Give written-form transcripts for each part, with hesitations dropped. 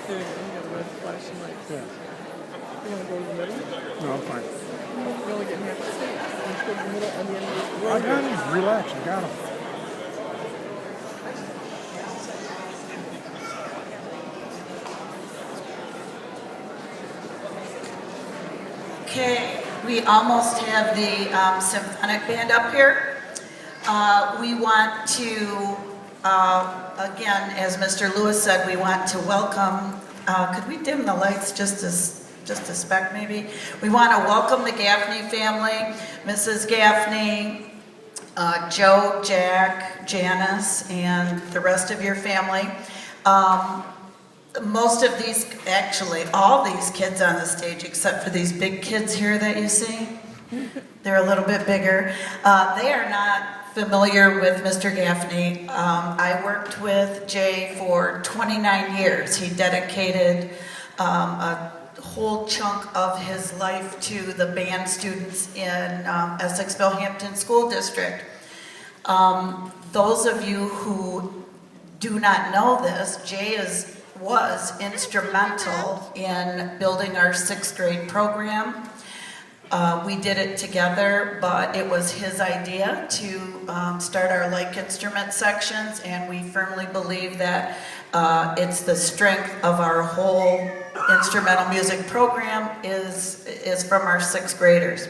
Yeah, you got a red flashing light. Yeah. You want to go to the middle? No, I'm fine. You only get half the stage. Let's go to the middle and the end of the road. I got him. Relax. I got him. Okay, we almost have the symphonic band up here. We want to, again, as Mr. Lewis said, we want to welcome, could we dim the lights just a speck maybe? We want to welcome the Gaffney family, Mrs. Gaffney, Joe, Jack, Janice, and the rest of your family. Most of these, actually all these kids on the stage, except for these big kids here that you see, they're a little bit bigger. They are not familiar with Mr. Gaffney. I worked with Jay for 29 years. He dedicated a whole chunk of his life to the band students in Essexville Hampton School District. Those of you who do not know this, Jay was instrumental in building our 6th grade program. We did it together, but it was his idea to start our like instrument sections, and we firmly believe that it's the strength of our whole instrumental music program is from our 6th graders.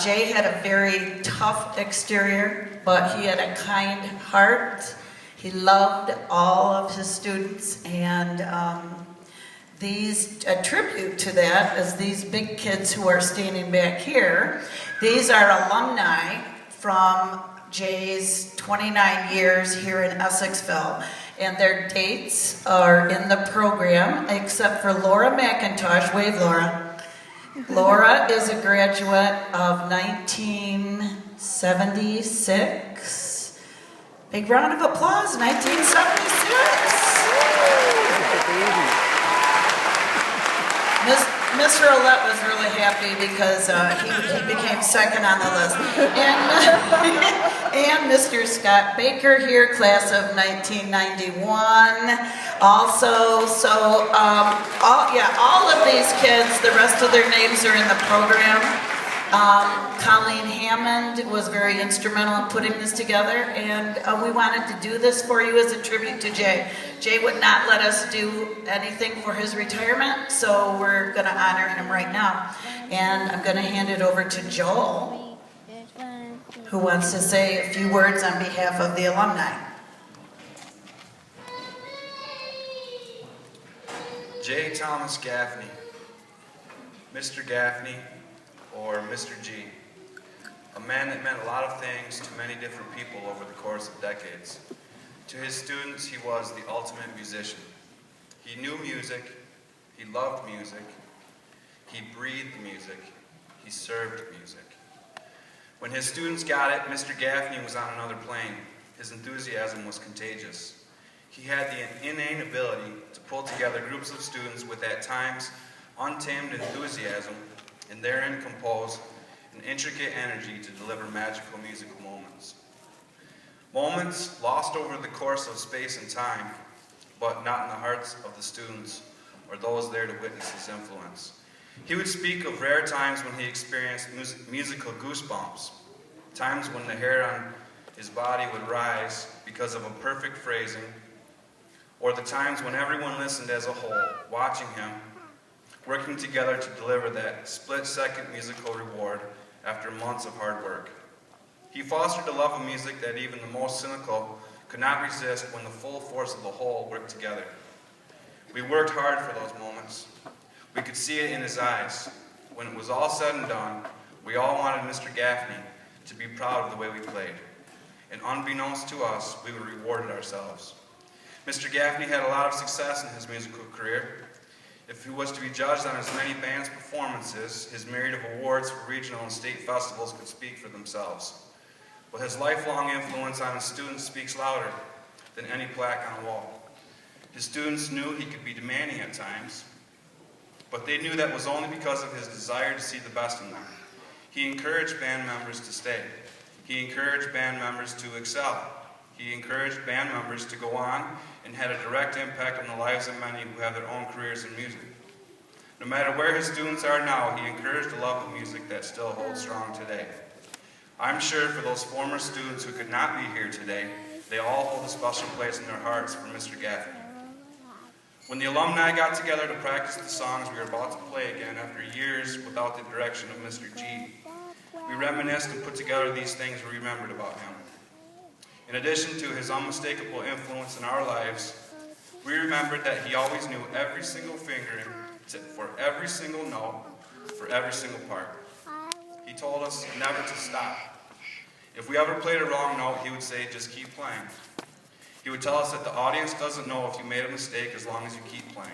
Jay had a very tough exterior, but he had a kind heart. He loved all of his students, and a tribute to that is these big kids who are standing back here. These are alumni from Jay's 29 years here in Essexville, and their dates are in the program, except for Laura McIntosh. Wave, Laura. Laura is a graduate of 1976. Big round of applause, 1976. Mr. Ouellette was really happy because he became second on the list. And Mr. Scott Baker here, class of 1991. Also, so all of these kids, the rest of their names are in the program. Colleen Hammond was very instrumental in putting this together, and we wanted to do this for you as a tribute to Jay. Jay would not let us do anything for his retirement, so we're going to honor him right now. And I'm going to hand it over to Joel, who wants to say a few words on behalf of the alumni. Jay Thomas Gaffney, Mr. Gaffney, or Mr. G, a man that meant a lot of things to many different people over the course of decades. To his students, he was the ultimate musician. He knew music, he loved music, he breathed music, he served music. When his students got it, Mr. Gaffney was on another plane. His enthusiasm was contagious. He had the innate ability to pull together groups of students with at times untamed enthusiasm and therein compose an intricate energy to deliver magical musical moments. Moments lost over the course of space and time, but not in the hearts of the students or those there to witness his influence. He would speak of rare times when he experienced musical goosebumps, times when the hair on his body would rise because of a perfect phrasing, or the times when everyone listened as a whole, watching him, working together to deliver that split-second musical reward after months of hard work. He fostered a love of music that even the most cynical could not resist when the full force of the whole worked together. We worked hard for those moments. We could see it in his eyes. When it was all said and done, we all wanted Mr. Gaffney to be proud of the way we played. And unbeknownst to us, we were rewarded ourselves. Mr. Gaffney had a lot of success in his musical career. If he was to be judged on his many band's performances, his myriad of awards for regional and state festivals could speak for themselves. But his lifelong influence on his students speaks louder than any plaque on a wall. His students knew he could be demanding at times, but they knew that was only because of his desire to see the best in them. He encouraged band members to stay. He encouraged band members to excel. He encouraged band members to go on and had a direct impact on the lives of many who have their own careers in music. No matter where his students are now, he encouraged a love of music that still holds strong today. I'm sure for those former students who could not be here today, they all hold a special place in their hearts for Mr. Gaffney. When the alumni got together to practice the songs we were about to play again after years without the direction of Mr. G, we reminisced and put together these things we remembered about him. In addition to his unmistakable influence in our lives, we remembered that he always knew every single fingering for every single note, for every single part. He told us never to stop. If we ever played a wrong note, he would say, just keep playing. He would tell us that the audience doesn't know if you made a mistake as long as you keep playing.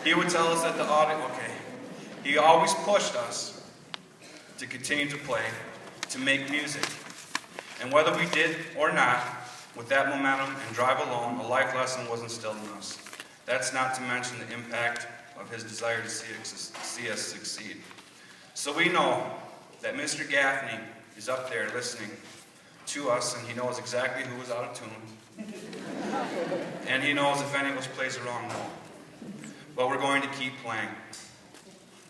He would tell us that the audience, he always pushed us to continue to play, to make music. And whether we did or not, with that momentum and drive alone, a life lesson was instilled in us. That's not to mention the impact of his desire to see us succeed. So we know that Mr. Gaffney is up there listening to us, and he knows exactly who is out of tune. And he knows if any of us plays a wrong note. But we're going to keep playing,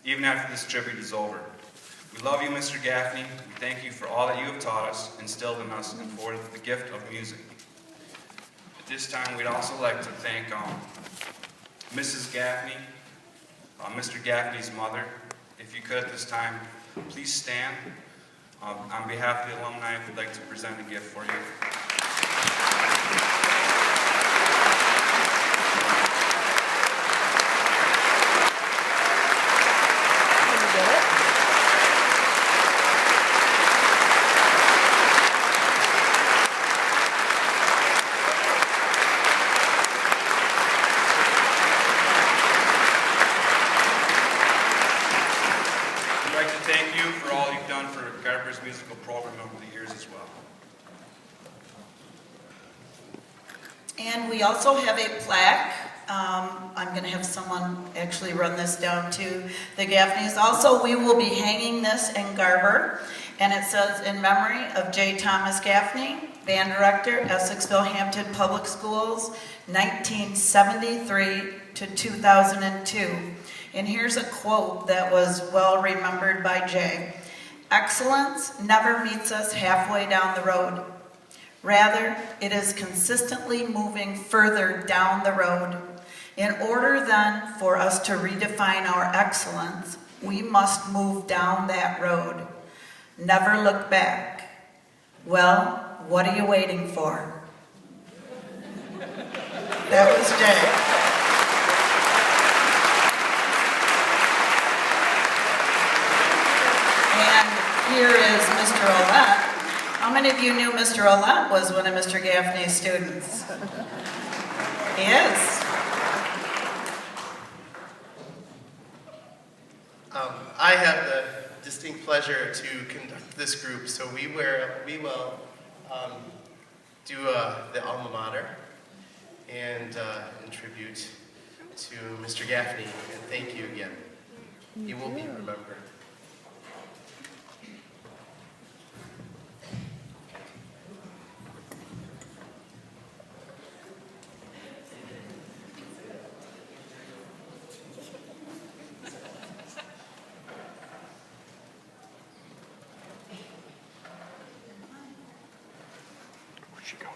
even after this tribute is over. We love you, Mr. Gaffney. We thank you for all that you have taught us, instilled in us, and for the gift of music. At this time, we'd also like to thank Mrs. Gaffney, Mr. Gaffney's mother. If you could at this time, please stand. On behalf of the alumni, we'd like to present a gift for you. Thank you for all you've done for Garber's musical program over the years as well. And we also have a plaque. I'm going to have someone actually run this down to the Gaffneys. Also, we will be hanging this in Garber, and it says, in memory of Jay Thomas Gaffney, band director, Essexville Hampton Public Schools, 1973 to 2002. And here's a quote that was well remembered by Jay. Excellence never meets us halfway down the road. Rather, it is consistently moving further down the road. In order then for us to redefine our excellence, we must move down that road. Never look back. Well, what are you waiting for? That was Jay. Here is Mr. Olette. How many of you knew Mr. Olette was one of Mr. Gaffney's students? He is. I have the distinct pleasure to conduct this group, so we will do the alma mater and in tribute to Mr. Gaffney, and thank you again. He will be remembered. Where'd she go?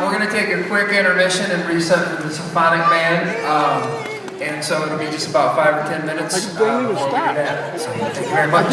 we're going to take a quick intermission and reset for the symphonic band. And so it'll be just about 5 or 10 minutes I don't even before we do stop. that. So thank you very much.